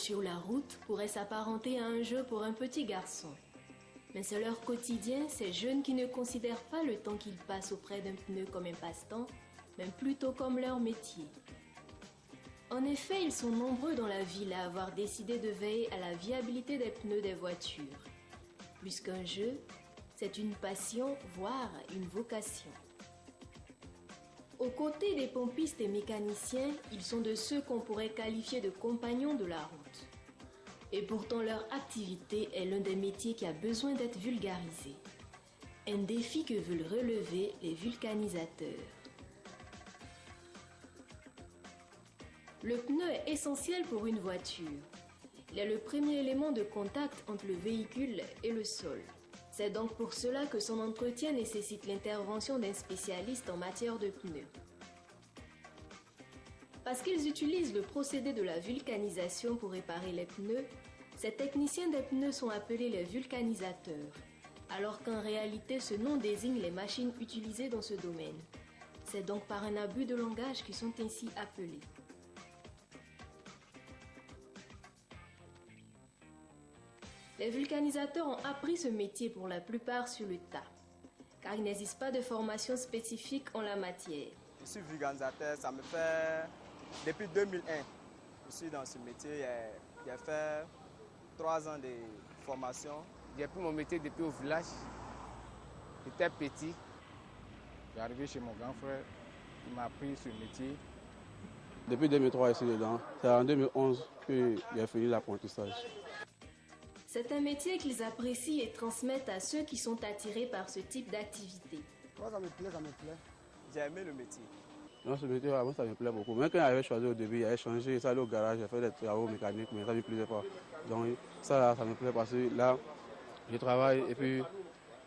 sur la route pourrait s'apparenter à un jeu pour un petit garçon. Mais c'est leur quotidien, ces jeunes qui ne considèrent pas le temps qu'ils passent auprès d'un pneu comme un passe-temps, mais plutôt comme leur métier. En effet, ils sont nombreux dans la ville à avoir décidé de veiller à la viabilité des pneus des voitures. Plus qu'un jeu, c'est une passion, voire une vocation. Aux côtés des pompistes et mécaniciens, ils sont de ceux qu'on pourrait qualifier de compagnons de la route. Et pourtant leur activité est l'un des métiers qui a besoin d'être vulgarisé. Un défi que veulent relever les vulcanisateurs. Le pneu est essentiel pour une voiture. Il est le premier élément de contact entre le véhicule et le sol. C'est donc pour cela que son entretien nécessite l'intervention d'un spécialiste en matière de pneus. Parce qu'ils utilisent le procédé de la vulcanisation pour réparer les pneus, ces techniciens des pneus sont appelés les vulcanisateurs, alors qu'en réalité ce nom désigne les machines utilisées dans ce domaine. C'est donc par un abus de langage qu'ils sont ainsi appelés. Les vulcanisateurs ont appris ce métier pour la plupart sur le tas, car il n'existe pas de formation spécifique en la matière. Je suis vulcanisateur, ça me fait depuis 2001. Je suis dans ce métier, j'ai fait 3 ans de formation. J'ai pris mon métier depuis au village. J'étais petit. Je suis arrivé chez mon grand frère, il m'a appris ce métier. Depuis 2003, je suis dedans. C'est en 2011 que j'ai fini l'apprentissage. C'est un métier qu'ils apprécient et transmettent à ceux qui sont attirés par ce type d'activité. Moi, ça me plaît. J'ai aimé le métier. Non, ce métier, avant, ça me plaît beaucoup. Même quand j'avais choisi au début, j'avais changé, ça allait au garage, j'ai fait des travaux mécaniques, mais ça ne me plaisait pas. Donc ça me plaît parce que là, je travaille et puis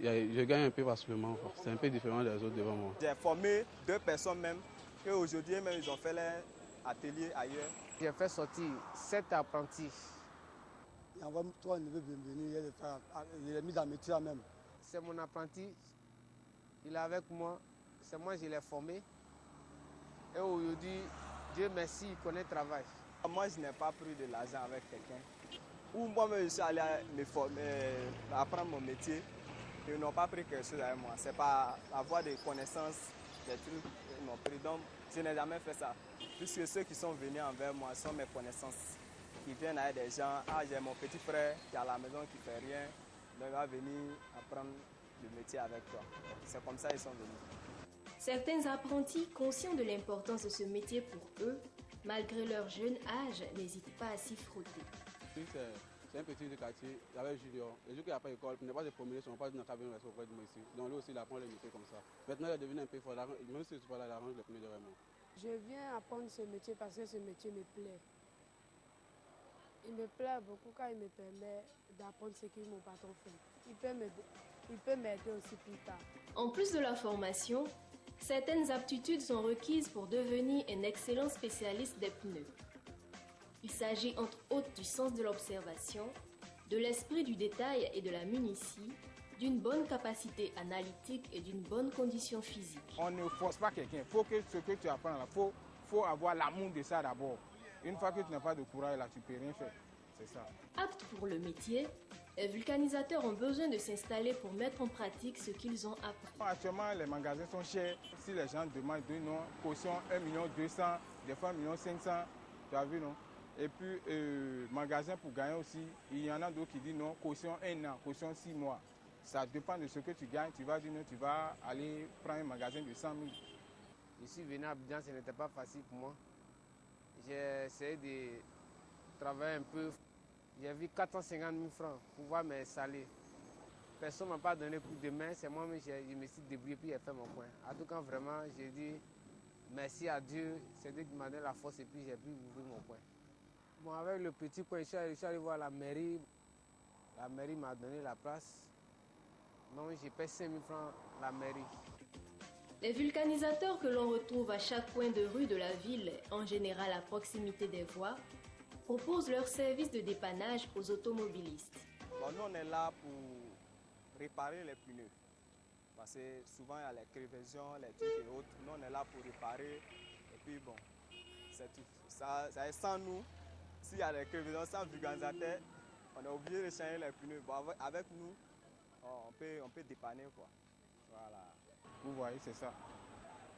je gagne un peu facilement. C'est un peu différent des autres devant moi. J'ai formé 2 personnes même, et aujourd'hui même, ils ont fait leur atelier ailleurs. J'ai fait sortir 7 apprentis. Il envoie 3 neveux bienvenus, il est mis dans le métier même. C'est mon apprenti, il est avec moi, c'est moi qui l'ai formé. Et aujourd'hui, Dieu merci, il connaît le travail. Moi, je n'ai pas pris de l'argent avec quelqu'un. Ou moi-même, je suis allé me former, apprendre mon métier. Ils n'ont pas pris quelque chose avec moi. C'est pas avoir des connaissances, des trucs qu'ils m'ont pris. Donc, je n'ai jamais fait ça. Puisque ceux qui sont venus envers moi sont mes connaissances. Ils viennent avec des gens, j'ai mon petit frère qui est à la maison qui ne fait rien. Donc, il va venir apprendre le métier avec toi. C'est comme ça qu'ils sont venus. Certains apprentis, conscients de l'importance de ce métier pour eux, malgré leur jeune âge, n'hésitent pas à s'y frotter. C'est un petit quartier, il y avait Julien. Les jours qu'il n'y a pas d'école, il n'est pas de promener, ils ne sont pas dans la cabine auprès de moi ici. Donc lui aussi, il apprend les métiers comme ça. Maintenant, il est devenu un peu fort, même si je ne suis pas là, il arrange les pneus de vraiment. Je viens apprendre ce métier parce que ce métier me plaît. Il me plaît beaucoup quand il me permet d'apprendre ce que mon patron fait. Il peut m'aider aussi plus tard. En plus de la formation, certaines aptitudes sont requises pour devenir un excellent spécialiste des pneus. Il s'agit entre autres du sens de l'observation, de l'esprit du détail et de la minutie, d'une bonne capacité analytique et d'une bonne condition physique. On ne force pas quelqu'un. Il faut que ce que tu apprends là, faut avoir l'amour de ça d'abord. Une fois que tu n'as pas de courage là, tu ne peux rien faire. C'est ça. Aptes pour le métier, les vulcanisateurs ont besoin de s'installer pour mettre en pratique ce qu'ils ont appris. Actuellement, les magasins sont chers. Si les gens demandent de non, caution 1,2 million, des fois 1,5 million, tu as vu non? Et puis, magasin pour gagner aussi, il y en a d'autres qui disent non, caution 1 an, caution 6 mois. Ça dépend de ce que tu gagnes. Tu vas dire non, tu vas aller prendre un magasin de 100 000. Je suis venu à Abidjan, ce n'était pas facile pour moi. J'ai essayé de travailler un peu. J'ai vu 450 000 francs pour pouvoir m'installer. Personne ne m'a pas donné coup de main, c'est moi-même je me suis débrouillé puis j'ai fait mon coin. En tout cas, vraiment, j'ai dit merci à Dieu, c'est Dieu qui m'a donné la force et puis j'ai pu ouvrir mon coin. Bon, avec le petit coin, je suis allé voir la mairie. La mairie m'a donné la place. Donc j'ai payé 5 000 francs la mairie. Les vulcanisateurs que l'on retrouve à chaque coin de rue de la ville, en général à proximité des voies, proposent leur service de dépannage aux automobilistes. Bon, nous, on est là pour réparer les pneus. Parce que souvent, il y a les crevaisons, les trucs et autres. Nous, on est là pour réparer. Et puis, bon, c'est tout. Ça, sans nous, s'il y a des crevaisons sans vulgarisateur, on est obligé de changer les pneus. Bon, avec nous, on peut dépanner quoi. Voilà. Vous voyez, c'est ça.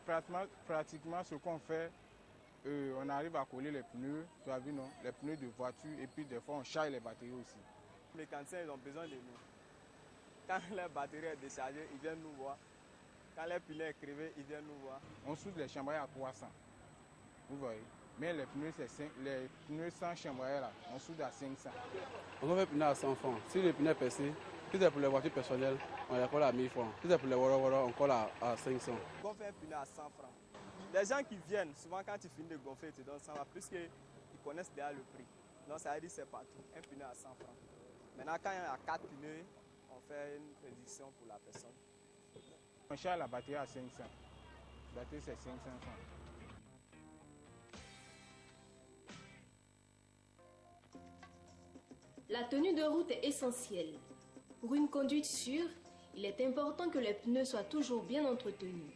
Pratiquement ce qu'on fait, on arrive à coller les pneus, tu as vu non, les pneus de voiture et puis des fois on charge les batteries aussi. Les mécaniciens ils ont besoin de nous. Quand la batterie est déchargée, ils viennent nous voir. Quand les pneus est crevé, ils viennent nous voir. On soude les chambraires à 300. Vous voyez. Mais les pneus sans chambraire là, on soude à 500. On fait les pneus à 100 francs. Si les pneus percés, si c'est pour les voitures personnelles, on les colle à 1000 francs. Si c'est pour les woro, on colle à 500. On fait un pneu à 100 francs. Les gens qui viennent, souvent quand tu finis de gonfler, tu donnes 100 francs, puisqu'ils connaissent déjà le prix. Donc ça veut dire que c'est partout, un pneu à 100 francs. Maintenant, quand il y a 4 pneus, on fait une réduction pour la personne. On charge la batterie à 500. La batterie c'est 500 francs. La tenue de route est essentielle. Pour une conduite sûre, il est important que les pneus soient toujours bien entretenus.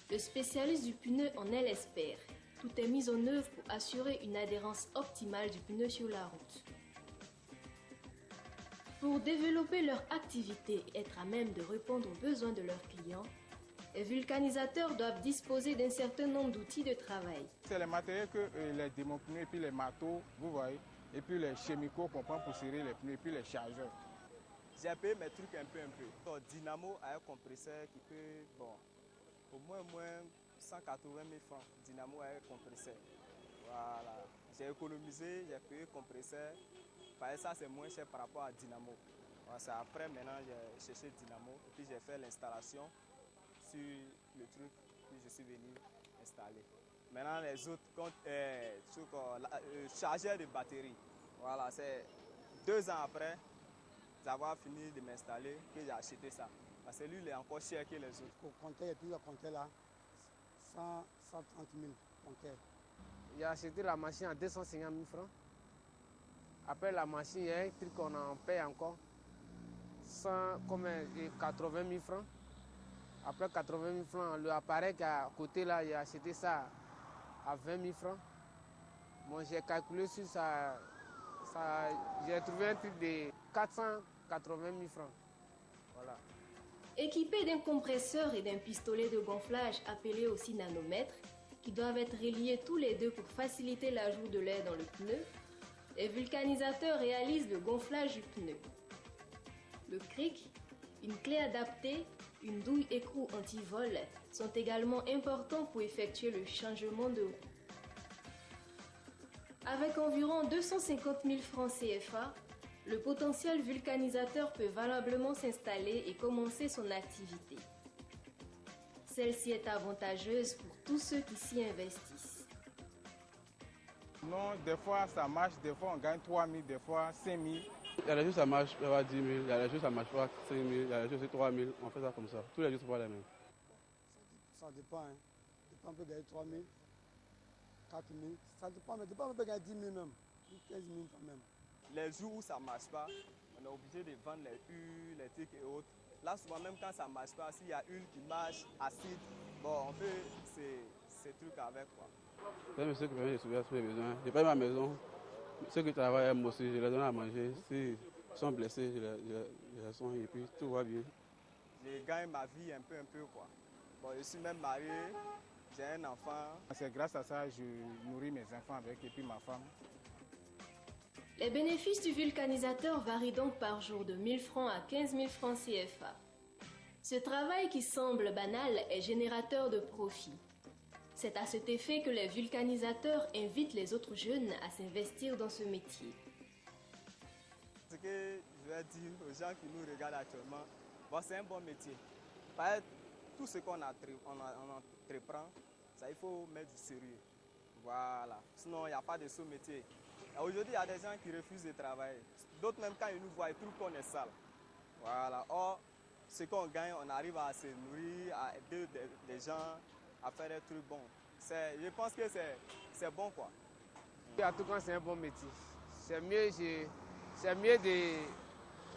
Le spécialiste du pneu en est l'expert. Tout est mis en œuvre pour assurer une adhérence optimale du pneu sur la route. Pour développer leur activité et être à même de répondre aux besoins de leurs clients, les vulcanisateurs doivent disposer d'un certain nombre d'outils de travail. C'est les matériels que les démopneus et puis les marteaux, vous voyez, et puis les chemicaux qu'on prend pour serrer les pneus et puis les chargeurs. J'ai payé mes trucs un peu. Donc, Dynamo a un compresseur qui peut, bon, au moins 180 000 francs. Dynamo a un compresseur. Voilà. J'ai économisé, j'ai payé le compresseur. Parce que ça, c'est moins cher par rapport à Dynamo. Voilà, c'est après, maintenant, j'ai cherché Dynamo. Et puis, j'ai fait l'installation sur le truc. Puis, je suis venu installer. Maintenant, les autres, chargeur de batterie. Voilà, c'est 2 ans après d'avoir fini de m'installer que j'ai acheté ça. Parce que lui, il est encore cher que les autres. Au compteur, et puis le compteur là, 130 000 compteur. J'ai acheté la machine à 250 000 francs. Après la machine, il y a un truc qu'on en paye encore, 80 000 francs. Après 80 000 francs, l'appareil qui est à côté là, j'ai acheté ça à 20 000 francs. Bon, j'ai calculé sur ça, j'ai trouvé un truc de 480 000 francs. Voilà. Équipés d'un compresseur et d'un pistolet de gonflage appelé aussi nanomètre, qui doivent être reliés tous les deux pour faciliter l'ajout de l'air dans le pneu, les vulcanisateurs réalisent le gonflage du pneu. Le cric, une clé adaptée, une douille écrou anti-vol sont également importants pour effectuer le changement de roue. Avec environ 250 000 francs CFA, le potentiel vulcanisateur peut valablement s'installer et commencer son activité. Celle-ci est avantageuse pour tous ceux qui s'y investissent. Non, des fois ça marche, des fois on gagne 3 000, des fois 5 000. Il y a des jours ça marche, ça va 10 000, il y a des jours ça marche pas 5 000, il y a des jours c'est 3 000, on fait ça comme ça. Tous les jours c'est pas les mêmes. Ça dépend, hein. On peut gagner 3 000, 4 000, ça dépend, mais on peut gagner 10 000 même, 15 000 quand même. Les jours où ça ne marche pas, on est obligé de vendre les huiles, les trucs et autres. Là, souvent, même quand ça ne marche pas, s'il y a une qui marche, acide, bon, on fait ces trucs avec quoi. C'est un monsieur qui permet de subvenir tous mes besoins. Je paye ma maison. Ceux qui travaillent, moi aussi, je les donne à manger. S'ils sont blessés, je les soigne et puis tout va bien. Je gagne ma vie un peu quoi. Bon, je suis même marié, j'ai un enfant. C'est grâce à ça que je nourris mes enfants avec et puis ma femme. Les bénéfices du vulcanisateur varient donc par jour de 1 000 francs à 15 000 francs CFA. Ce travail qui semble banal est générateur de profit. C'est à cet effet que les vulcanisateurs invitent les autres jeunes à s'investir dans ce métier. Ce que je vais dire aux gens qui nous regardent actuellement, bon, c'est un bon métier. Par tout ce qu'on entreprend, ça, il faut mettre du sérieux. Voilà. Sinon, il n'y a pas de sous-métier. Aujourd'hui, il y a des gens qui refusent de travailler. D'autres, même quand ils nous voient, ils trouvent qu'on est sale. Voilà. Or, ce qu'on gagne, on arrive à se nourrir, à aider des gens à faire des trucs bons. Je pense que c'est bon, quoi. En tout cas, c'est un bon métier. C'est mieux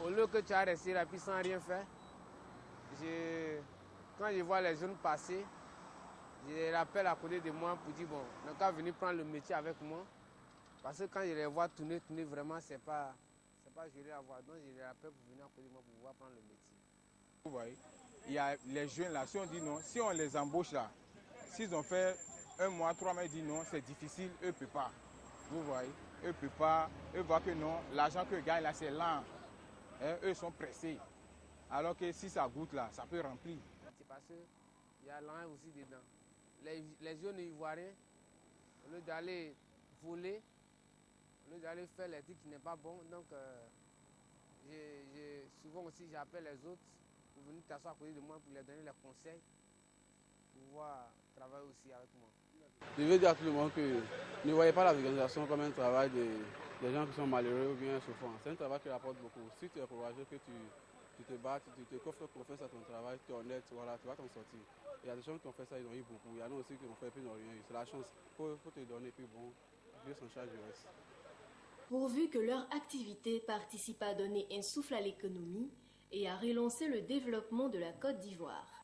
au lieu que tu as resté là puis sans rien faire. Quand je vois les jeunes passer, je les rappelle à côté de moi pour dire, bon, on a venir prendre le métier avec moi. Parce que quand je les vois tourner, vraiment, c'est pas joli à voir. Donc je les appelle pour venir à côté de moi pour pouvoir prendre le métier. Vous voyez, il y a les jeunes là, si on dit non, si on les embauche là, s'ils ont fait 1 mois, 3 mois, ils disent non, c'est difficile, eux ne peuvent pas. Vous voyez, eux ne peuvent pas, eux voient que non, l'argent qu'eux gagnent là, c'est lent. Hein, eux sont pressés. Alors que si ça goûte là, ça peut remplir. C'est parce qu'il y a l'an aussi dedans. Les jeunes Ivoiriens, au lieu d'aller voler, au lieu d'aller faire les trucs qui n'est pas bon, donc souvent aussi j'appelle les autres pour venir t'asseoir à côté de moi pour leur donner les conseils, pour pouvoir travailler aussi avec moi. Je veux dire à tout le monde que ne voyez pas l'organisation comme un travail des gens qui sont malheureux ou bien souffrants. C'est un travail qui rapporte beaucoup. Si tu es courageux, que tu te bats, tu te coffres confiance à ton travail, tu es honnête, voilà, tu vas t'en sortir. Il y a des gens qui ont fait ça, ils ont eu beaucoup. Il y en a aussi qui ont fait puis ils n'ont rien eu. C'est la chance. Il faut te donner, puis bon, Dieu s'en charge du reste. Pourvu que leur activité participe à donner un souffle à l'économie et à relancer le développement de la Côte d'Ivoire.